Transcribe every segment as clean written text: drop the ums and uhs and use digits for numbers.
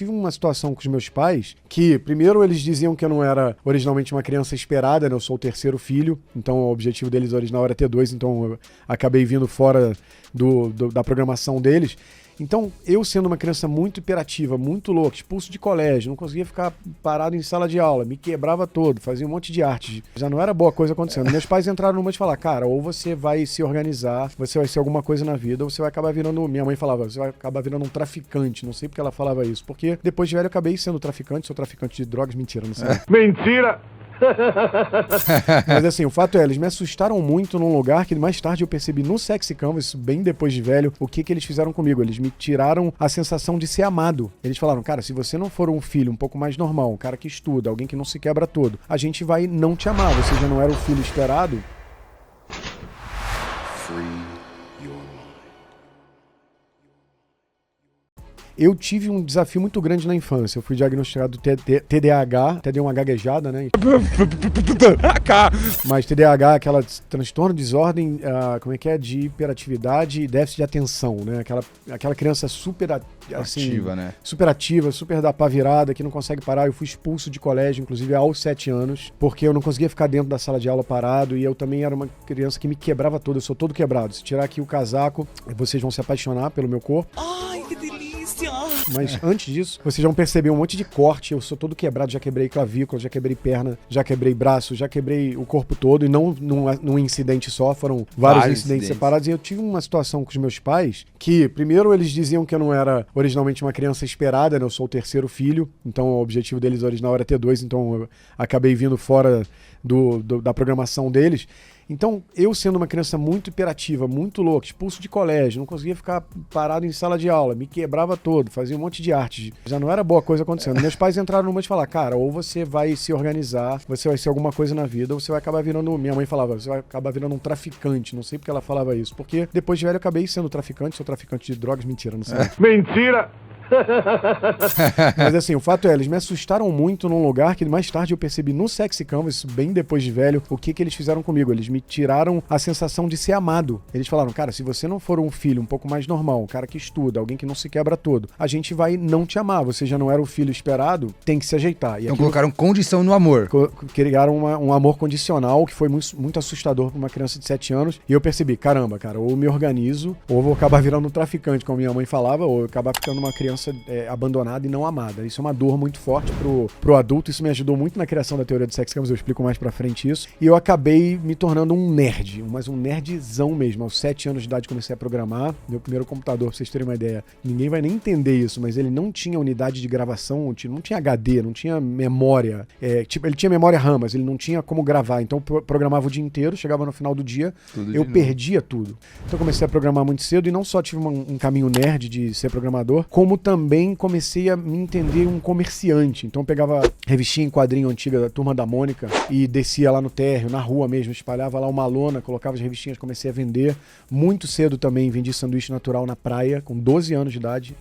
tive uma situação com os meus pais que, primeiro, eles diziam que eu não era originalmente uma criança esperada, né? Eu sou o terceiro filho, então o objetivo deles original era ter 2, então eu acabei vindo fora da programação deles. Então, eu sendo uma criança muito hiperativa, muito louca, expulso de colégio, não conseguia ficar parado em sala de aula, me quebrava todo, fazia um monte de arte. Já não era boa coisa acontecendo. Meus pais entraram numa de falar, cara, ou você vai se organizar, você vai ser alguma coisa na vida, ou você vai acabar virando, minha mãe falava, você vai acabar virando um traficante. Não sei porque ela falava isso, porque depois de velho eu acabei sendo traficante, sou traficante de drogas, mentira, não sei. Mentira! Mas assim, o fato é, eles me assustaram muito num lugar que mais tarde eu percebi no Sexy Canvas, bem depois de velho, o que eles fizeram comigo. Eles me tiraram a sensação de ser amado. Eles falaram, cara, se você não for um filho um pouco mais normal, um cara que estuda, alguém que não se quebra todo, a gente vai não te amar. Você já não era o filho esperado. Eu tive um desafio muito grande na infância. Eu fui diagnosticado TDAH, até dei uma gaguejada, né? Mas TDAH, aquela transtorno, desordem, como é que é? De hiperatividade e déficit de atenção, né? Aquela criança super assim, ativa, né? Super ativa, super da pá virada, que não consegue parar. Eu fui expulso de colégio, inclusive aos 7 anos, porque eu não conseguia ficar dentro da sala de aula parado e eu também era uma criança que me quebrava todo. Eu sou todo quebrado. Se tirar aqui o casaco, vocês vão se apaixonar pelo meu corpo. Ai, que delícia! Mas antes disso, vocês vão perceber um monte de corte. Eu sou todo quebrado, já quebrei clavícula, já quebrei perna, já quebrei braço, já quebrei o corpo todo. E não num incidente só, foram vários incidentes separados. E eu tive uma situação com os meus pais que, primeiro, eles diziam que eu não era originalmente uma criança esperada, né? Eu sou o terceiro filho, então o objetivo deles original era ter 2, então eu acabei vindo fora da programação deles. Então, eu sendo uma criança muito hiperativa, muito louca, expulso de colégio, não conseguia ficar parado em sala de aula, me quebrava todo, fazia um monte de arte. Já não era boa coisa acontecendo. Meus pais entraram numa de falar, cara, ou você vai se organizar, você vai ser alguma coisa na vida, ou você vai acabar virando, minha mãe falava, você vai acabar virando um traficante. Não sei porque ela falava isso, porque depois de velho eu acabei sendo traficante, sou traficante de drogas, mentira, não sei. Mentira! Mas assim, o fato é, eles me assustaram muito num lugar que mais tarde eu percebi no Sexy Canvas, bem depois de velho, o que eles fizeram comigo. Eles me tiraram a sensação de ser amado. Eles falaram, cara, se você não for um filho um pouco mais normal, um cara que estuda, alguém que não se quebra todo, a gente vai não te amar. Você já não era o filho esperado, tem que se ajeitar. E então colocaram condição no amor. Criaram um amor condicional que foi muito assustador para uma criança de 7 anos. E eu percebi, caramba, cara, ou me organizo, ou vou acabar virando um traficante, como minha mãe falava, ou eu acabar ficando uma criança abandonada e não amada. Isso é uma dor muito forte pro adulto. Isso me ajudou muito na criação da teoria do Sexy Canvas, eu explico mais pra frente isso. E eu acabei me tornando um nerd, mas um nerdzão mesmo. Aos 7 anos de idade comecei a programar. Meu primeiro computador, pra vocês terem uma ideia, ninguém vai nem entender isso, mas ele não tinha unidade de gravação, não tinha HD, não tinha memória. Ele tinha memória RAM, mas ele não tinha como gravar. Então eu programava o dia inteiro, chegava no final do dia, eu perdia tudo. Então eu comecei a programar muito cedo e não só tive um caminho nerd de ser programador, como também comecei a me entender um comerciante. Então eu pegava revistinha em quadrinho antiga da Turma da Mônica e descia lá no térreo, na rua mesmo, espalhava lá uma lona, colocava as revistinhas, comecei a vender. Muito cedo também vendi sanduíche natural na praia, com 12 anos de idade.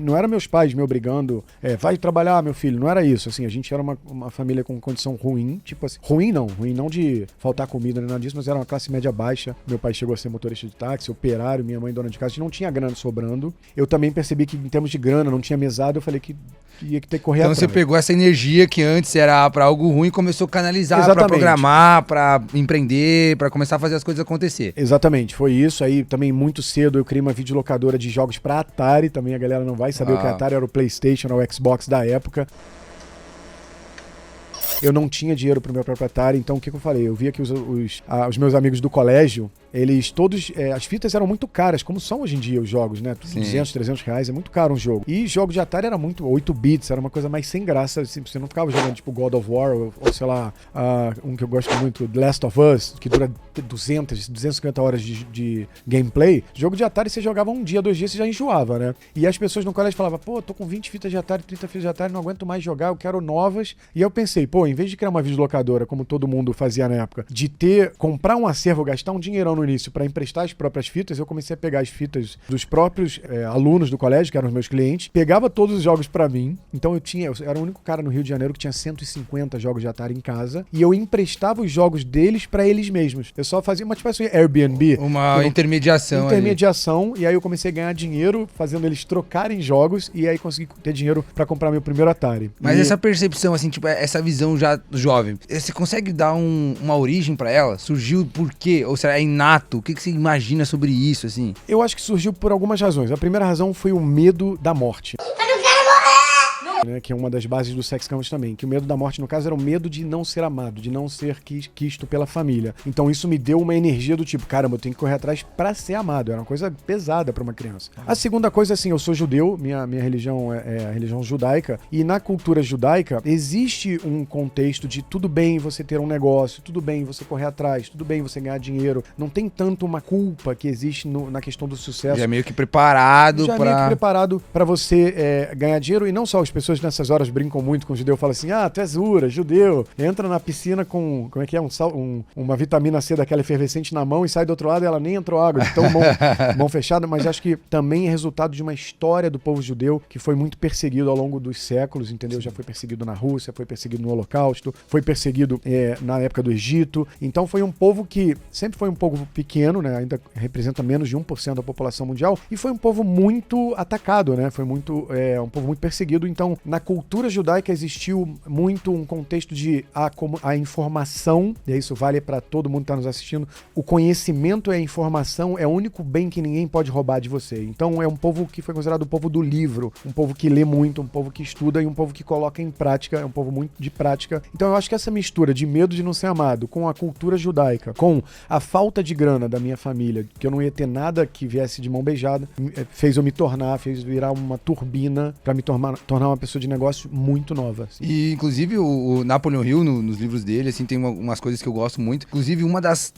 Não era meus pais me obrigando, vai trabalhar, meu filho, não era isso. Assim, a gente era uma família com condição ruim, tipo assim, ruim não de faltar comida nem nada disso, mas era uma classe média baixa. Meu pai chegou a ser motorista de táxi, operário, minha mãe dona de casa, a gente não tinha grana sobrando. Eu também percebi que em termos de grana, não tinha mesada, eu falei que ia ter que correr atrás. Então você pegou essa energia que antes era pra algo ruim e começou a canalizar pra programar, pra empreender, pra começar a fazer as coisas acontecer. Exatamente, foi isso. Aí também muito cedo eu criei uma videolocadora de jogos pra Atari, também a galera não vai saber o que a Atari era, o PlayStation, era o Xbox da época. Eu não tinha dinheiro pro meu próprio Atari, então o que eu falei? Eu via que os meus amigos do colégio, eles todos, as fitas eram muito caras, como são hoje em dia os jogos, né? Tudo 200, 300 reais, é muito caro um jogo. E jogo de Atari era muito 8 bits, era uma coisa mais sem graça, assim, você não ficava jogando tipo God of War, ou sei lá, um que eu gosto muito, The Last of Us, que dura 250 horas de gameplay. Jogo de Atari você jogava um dia, 2 dias, você já enjoava, né? E as pessoas no colégio falavam, pô, tô com 20 fitas de Atari, 30 fitas de Atari, não aguento mais jogar, eu quero novas. E eu pensei, pô, em vez de criar uma videolocadora, como todo mundo fazia na época, de comprar um acervo, gastar um dinheirão no início para emprestar as próprias fitas, eu comecei a pegar as fitas dos próprios alunos do colégio, que eram os meus clientes, pegava todos os jogos para mim. Então eu era o único cara no Rio de Janeiro que tinha 150 jogos de Atari em casa, e eu emprestava os jogos deles para eles mesmos. Eu só fazia uma espécie de Airbnb. Uma intermediação. Intermediação, e aí eu comecei a ganhar dinheiro fazendo eles trocarem jogos, e aí consegui ter dinheiro para comprar meu primeiro Atari. Mas essa percepção, assim, tipo, essa visão já jovem, você consegue dar uma origem para ela? Surgiu por quê? Ou será inato? O que você imagina sobre isso, assim? Eu acho que surgiu por algumas razões. A primeira razão foi o medo da morte. Né, que é uma das bases do Sex Campus também, que o medo da morte, no caso, era o medo de não ser amado, de não ser quisto pela família. Então isso me deu uma energia do tipo, caramba, eu tenho que correr atrás pra ser amado. Era uma coisa pesada pra uma criança. A segunda coisa, assim, eu sou judeu, minha religião é a religião judaica, e na cultura judaica existe um contexto de tudo bem você ter um negócio, tudo bem você correr atrás, tudo bem você ganhar dinheiro. Não tem tanto uma culpa que existe na questão do sucesso. Já é meio que preparado pra você ganhar dinheiro, e não só as pessoas nessas horas brincam muito com o judeu, falam assim, tu és judeu, entra na piscina com, como é que é, uma vitamina C daquela efervescente na mão e sai do outro lado e ela nem entrou água, de tão mão fechada, mas acho que também é resultado de uma história do povo judeu que foi muito perseguido ao longo dos séculos, entendeu? Já foi perseguido na Rússia, foi perseguido no Holocausto, foi perseguido na época do Egito, então foi um povo que sempre foi um povo pequeno, né? Ainda representa menos de 1% da população mundial, e foi um povo muito atacado, né? Foi um povo muito perseguido. Então na cultura judaica existiu muito um contexto de a informação, e isso vale para todo mundo que está nos assistindo, o conhecimento e a informação é o único bem que ninguém pode roubar de você. Então é um povo que foi considerado o povo do livro, um povo que lê muito, um povo que estuda e um povo que coloca em prática, é um povo muito de prática. Então eu acho que essa mistura de medo de não ser amado com a cultura judaica, com a falta de grana da minha família, que eu não ia ter nada que viesse de mão beijada, fez virar uma turbina para me tornar uma pessoa de negócio muito nova. Assim. E, inclusive, o Napoleon Hill, nos livros dele, assim, tem umas coisas que eu gosto muito. Inclusive,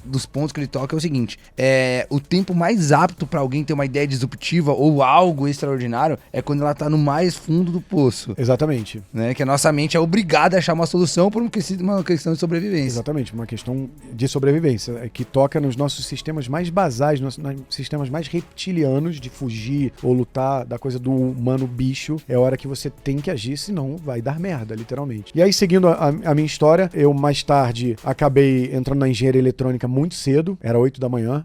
dos pontos que ele toca é o seguinte, o tempo mais apto pra alguém ter uma ideia disruptiva ou algo extraordinário é quando ela tá no mais fundo do poço. Exatamente. Né? Que a nossa mente é obrigada a achar uma solução por uma questão de sobrevivência. Exatamente, uma questão de sobrevivência, que toca nos nossos sistemas mais basais, nos sistemas mais reptilianos de fugir ou lutar da coisa do humano bicho. É a hora que você tem que agir, senão vai dar merda, literalmente. E aí, seguindo a minha história, eu mais tarde acabei entrando na engenharia eletrônica muito cedo, era 8 da manhã.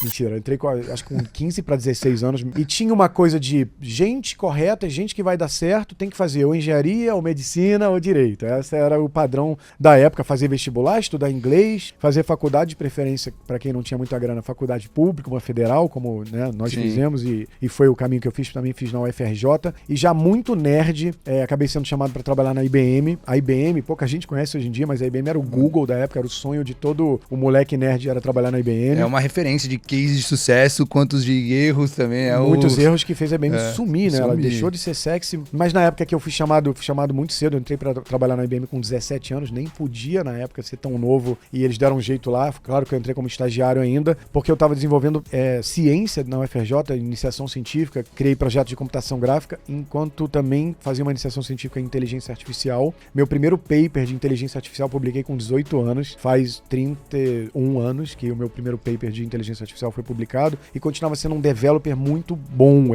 Mentira, eu entrei acho com 15 para 16 anos e tinha uma coisa de gente correta, gente que vai dar certo, tem que fazer ou engenharia, ou medicina, ou direito. Esse era o padrão da época, fazer vestibular, estudar inglês, fazer faculdade, de preferência, para quem não tinha muita grana, faculdade pública, uma federal, como né, nós fizemos, e foi o caminho que eu fiz, também fiz na UFRJ, e já muito nerd, acabei sendo chamado para trabalhar na IBM. A IBM, pouca gente conhece hoje em dia, mas a IBM era o Google da época, era o sonho de todo o moleque nerd, era trabalhar na IBM. É uma referência de cases de sucesso, quantos de erros também. Muitos erros que fez a IBM sumir, né? Ela deixou de ser sexy, mas na época que eu fui chamado muito cedo, eu entrei pra trabalhar na IBM com 17 anos, nem podia na época ser tão novo, e eles deram um jeito lá, claro que eu entrei como estagiário ainda, porque eu tava desenvolvendo ciência na UFRJ, iniciação científica, criei projetos de computação gráfica, enquanto também fazia uma iniciação científica em inteligência artificial. Meu primeiro paper de inteligência artificial publiquei com 18 anos, faz 31 anos que o meu primeiro paper de inteligência artificial foi publicado, e continuava sendo um developer muito bom.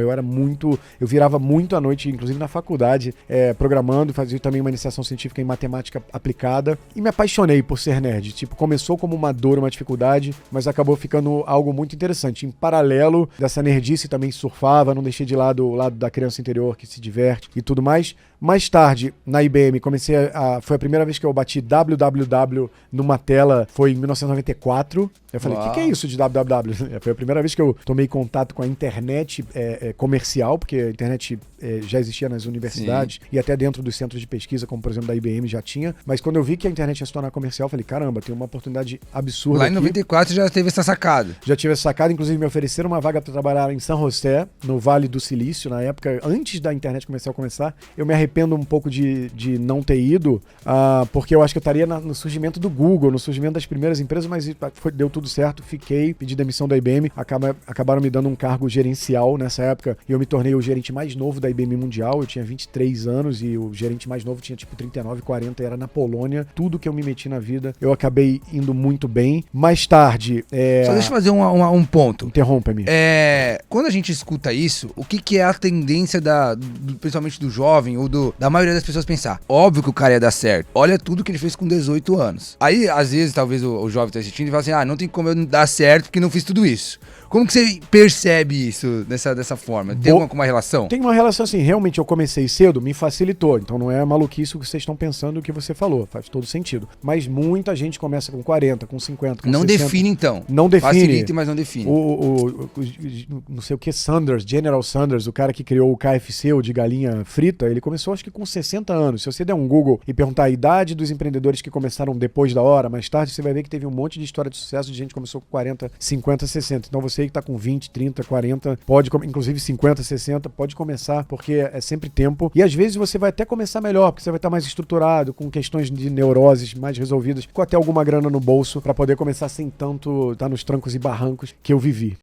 Eu virava muito à noite, inclusive na faculdade, programando, fazia também uma iniciação científica em matemática aplicada, e me apaixonei por ser nerd. Tipo, começou como uma dor, uma dificuldade, mas acabou ficando algo muito interessante. Em paralelo dessa nerdice, também surfava, não deixei de lado o lado da criança interior que se diverte e tudo mais. Mais tarde, na IBM, foi a primeira vez que eu bati www numa tela, foi em 1994. Eu falei, o que é isso de www? Foi a primeira vez que eu tomei contato com a internet comercial, porque a internet já existia nas universidades e até dentro dos centros de pesquisa, como por exemplo da IBM já tinha. Mas quando eu vi que a internet ia se tornar comercial, eu falei, caramba, tem uma oportunidade absurda. Lá em 94 já teve essa sacada. Já tive essa sacada, inclusive me ofereceram uma vaga para trabalhar em San José, no Vale do Silício, na época, antes da internet comercial começar. Eu me arrependi arrependo um pouco de não ter ido, porque eu acho que eu estaria no surgimento do Google, no surgimento das primeiras empresas, mas deu tudo certo, fiquei, pedi demissão da IBM, acabaram me dando um cargo gerencial nessa época, e eu me tornei o gerente mais novo da IBM Mundial. Eu tinha 23 anos e o gerente mais novo tinha tipo 39, 40, era na Polônia. Tudo que eu me meti na vida, eu acabei indo muito bem. Mais tarde... Só deixa eu fazer um ponto. Interrompa-me. Quando a gente escuta isso, o que é a tendência principalmente do jovem ou da maioria das pessoas pensar? Óbvio que o cara ia dar certo. Olha tudo que ele fez com 18 anos. Aí, às vezes, talvez o jovem tá assistindo e fala assim, não tem como eu dar certo porque não fiz tudo isso. Como que você percebe isso dessa forma? Tem alguma relação? Tem uma relação assim, realmente eu comecei cedo, me facilitou, então não é maluquice o que vocês estão pensando, o que você falou, faz todo sentido. Mas muita gente começa com 40, com 50, com não 60. Define então. Não define. Facilita, mas não define. Não sei o que, General Sanders, o cara que criou o KFC, o de galinha frita, ele começou acho que com 60 anos. Se você der um Google e perguntar a idade dos empreendedores que começaram depois da hora, mais tarde, você vai ver que teve um monte de história de sucesso de gente que começou com 40, 50, 60. Então você que tá com 20, 30, 40, inclusive 50, 60, pode começar, porque é sempre tempo. E às vezes você vai até começar melhor, porque você vai estar mais estruturado, com questões de neuroses mais resolvidas, com até alguma grana no bolso, para poder começar sem tanto estar nos trancos e barrancos que eu vivi.